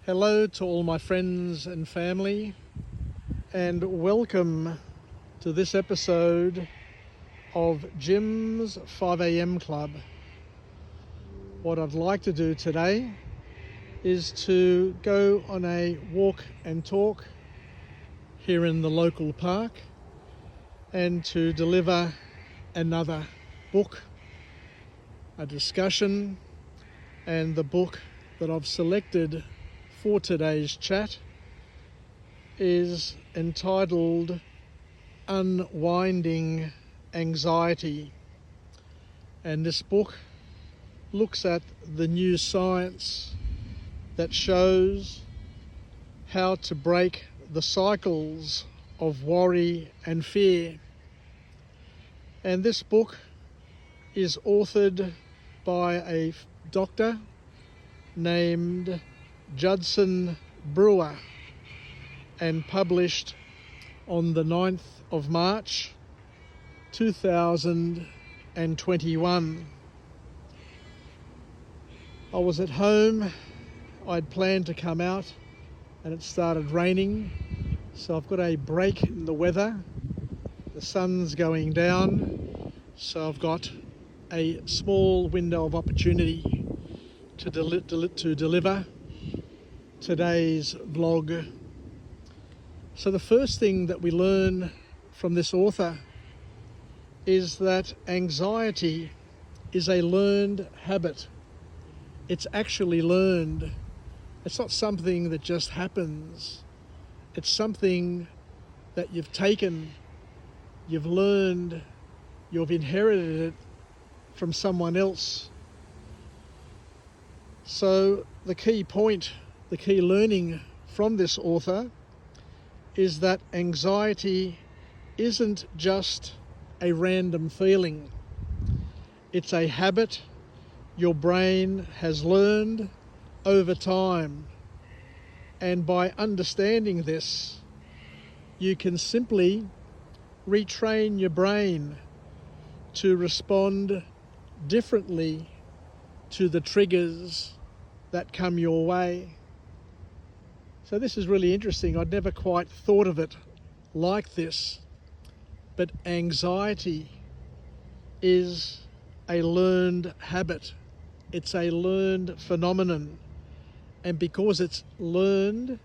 Hello to all my friends and family, and welcome to this episode of Jim's 5am Club. What I'd like to do today is to go on a walk and talk here in the local park and to deliver another book, a discussion, and the book that I've selected for today's chat is entitled Unwinding Anxiety. And this book looks at the new science that shows how to break the cycles of worry and fear. And this book is authored by a doctor named Judson Brewer and published on the 9th of March 2021. I was at home. I'd planned to come out and it started raining, so I've got a break in the weather. The sun's going down, so I've got a small window of opportunity to deliver today's vlog. So the first thing that we learn from this author is that anxiety is a learned habit. It's actually learned. It's not something that just happens. It's something that you've taken, you've learned, you've inherited it from someone else. So the key point, the key learning from this author is that anxiety isn't just a random feeling. It's a habit your brain has learned over time. And by understanding this, you can simply retrain your brain to respond differently to the triggers that come your way. So this is really interesting. I'd never quite thought of it like this, but anxiety is a learned habit. It's a learned phenomenon. And because it's learned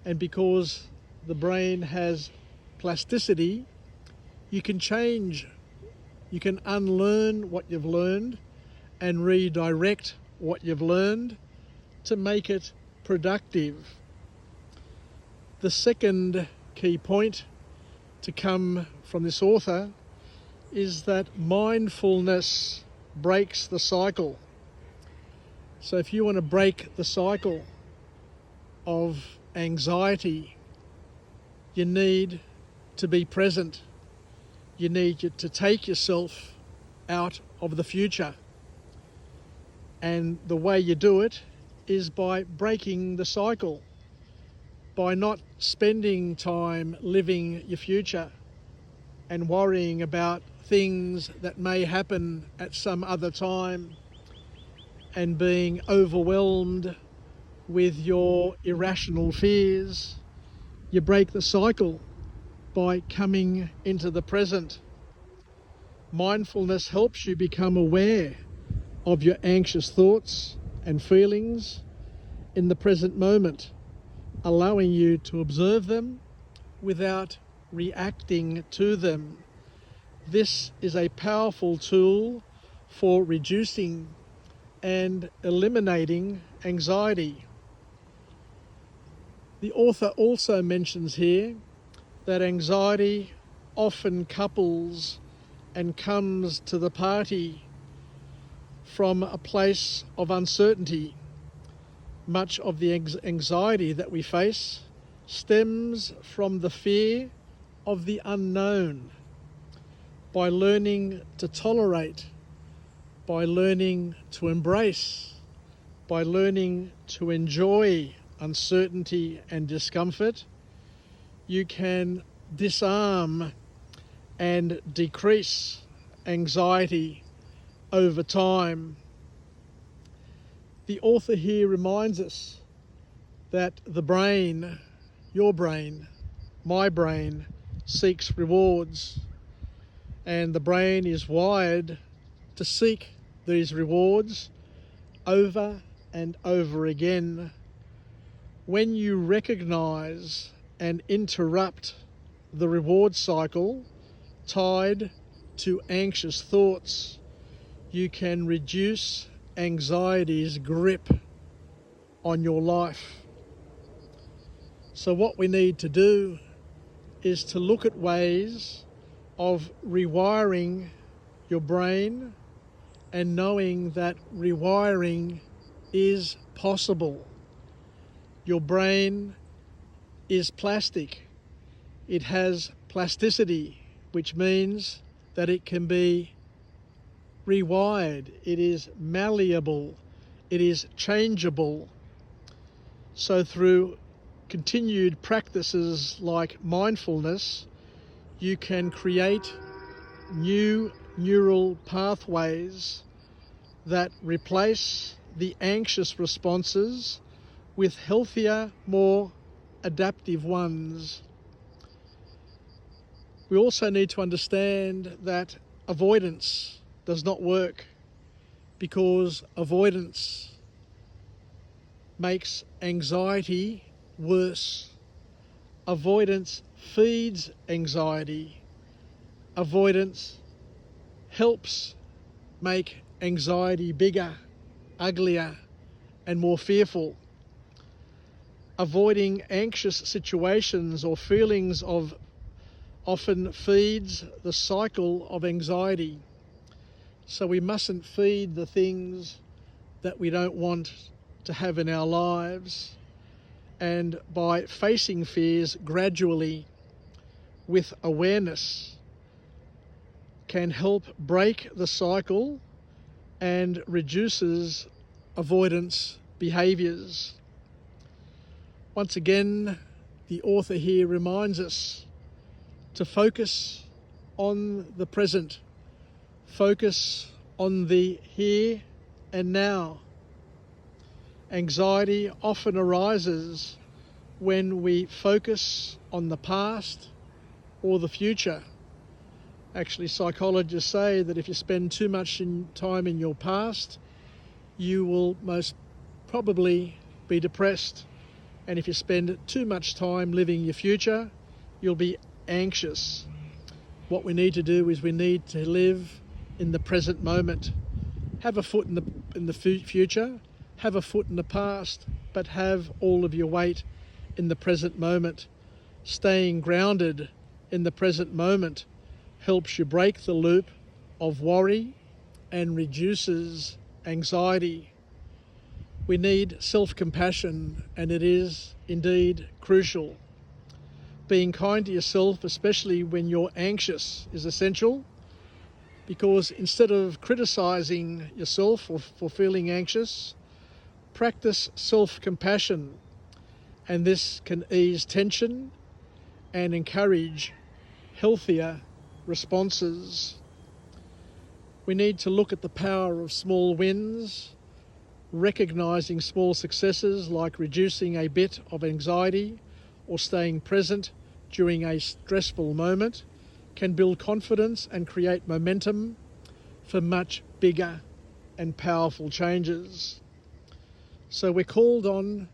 and because the brain has plasticity, you can change, you can unlearn what you've learned and redirect what you've learned to make it productive. The second key point to come from this author is that mindfulness breaks the cycle. So if you want to break the cycle of anxiety, you need to be present. You need to take yourself out of the future. And the way you do it is by breaking the cycle, by not spending time living your future and worrying about things that may happen at some other time and being overwhelmed with your irrational fears. You break the cycle by coming into the present. Mindfulness helps you become aware of your anxious thoughts and feelings in the present moment, allowing you to observe them without reacting to them. This is a powerful tool for reducing and eliminating anxiety. The author also mentions here that anxiety often couples and comes to the party from a place of uncertainty. Much of the anxiety that we face stems from the fear of the unknown. By learning to tolerate, by learning to embrace, by learning to enjoy uncertainty and discomfort, you can disarm and decrease anxiety over time. The author here reminds us that the brain, your brain, my brain, seeks rewards, and the brain is wired to seek these rewards over and over again. When you recognize and interrupt the reward cycle tied to anxious thoughts, you can reduce anxiety's grip on your life. So what we need to do is to look at ways of rewiring your brain and knowing that rewiring is possible. Your brain is plastic. It has plasticity, which means that it can be rewired. It is malleable. It is changeable. So through continued practices like mindfulness, you can create new neural pathways that replace the anxious responses with healthier, more adaptive ones. We also need to understand that avoidance does not work, because avoidance makes anxiety worse. Avoidance feeds anxiety. Avoidance helps make anxiety bigger, uglier, and more fearful. Avoiding anxious situations or feelings of often feeds the cycle of anxiety. So we mustn't feed the things that we don't want to have in our lives. And by facing fears gradually with awareness can help break the cycle and reduces avoidance behaviours. Once again, the author here reminds us to focus on the present, focus on the here and now. Anxiety often arises when we focus on the past or the future. Actually, psychologists say that if you spend too much time in your past, you will most probably be depressed. And if you spend too much time living your future, you'll be anxious. What we need to do is we need to live in the present moment. Have a foot in the future, have a foot in the past, but have all of your weight in the present moment. Staying grounded in the present moment helps you break the loop of worry and reduces anxiety. We need self-compassion, and it is indeed crucial. Being kind to yourself, especially when you're anxious, is essential, because instead of criticizing yourself for feeling anxious, practice self-compassion, and this can ease tension and encourage healthier responses. We need to look at the power of small wins. Recognizing small successes like reducing a bit of anxiety or staying present during a stressful moment can build confidence and create momentum for much bigger and powerful changes. So we're called on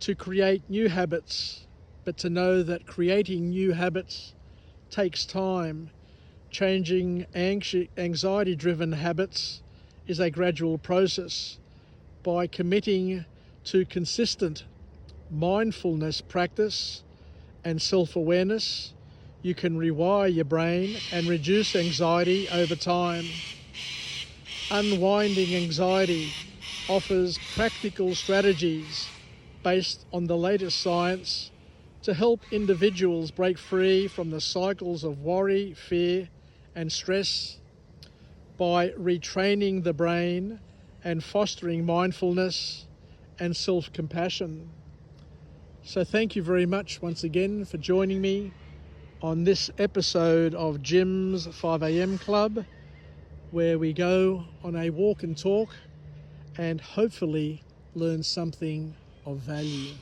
to create new habits, but to know that creating new habits takes time. Changing anxiety-driven habits is a gradual process. By committing to consistent mindfulness practice and self-awareness, you can rewire your brain and reduce anxiety over time. Unwinding Anxiety offers practical strategies based on the latest science to help individuals break free from the cycles of worry, fear, and stress by retraining the brain and fostering mindfulness and self-compassion. So thank you very much once again for joining me on this episode of Jim's 5am Club, where we go on a walk and talk and hopefully learn something of value.